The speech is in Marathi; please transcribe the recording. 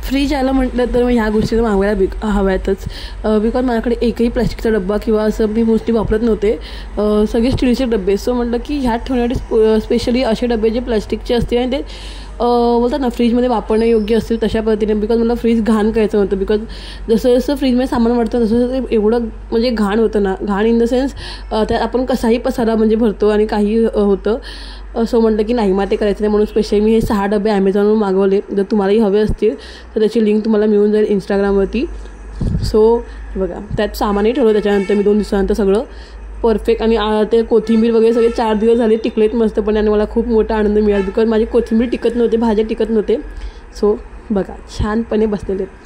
फ्रीज आलं म्हटलं तर मग ह्या गोष्टी मागवायला हव्यातच, बिकॉज माझ्याकडे एकही प्लॅस्टिकचा डब्बा किंवा असं मी मोस्टली वापरत नव्हते, सगळे स्टीलचे डबे. सो म्हटलं की ह्यात ठेवण्यासाठी स्पेशली असे डबे जे प्लॅस्टिकचे असतील आणि ते बोलतात ना फ्रीजमध्ये वापरणं योग्य असतील तशा पद्धतीने. बिकॉज मला फ्रीज घाण करायचं होतं, बिकॉज जसं जसं फ्रीजमध्ये सामान वाढतं तसं ते एवढं म्हणजे घाण होतं ना, घाण इन द सेन्स त्यात आपण कसाही पसारा म्हणजे भरतो आणि काही होतं. सो म्हटलं की नाही मग ते करायचं नाही, म्हणून स्पेशली मी हे 6 डबे ॲमेझॉनवरून मागवले. जर तुम्हालाही हवे असतील तर त्याची लिंक तुम्हाला मिळून जाईल इंस्टाग्रामवरती. सो बघा त्यात सामानही ठेवलं. त्याच्यानंतर मी 2 दिवसानंतर सगळं परफेक्ट, आणि ते कोथिंबीर वगैरे सगळे 4 दिवस झाले टिकलेत मस्तपणे, आणि मला खूप मोठा आनंद मिळाला बिकॉज माझी कोथिंबीर टिकत नव्हते, भाज्या टिकत नव्हते. सो बघा छानपणे बसलेले आहेत.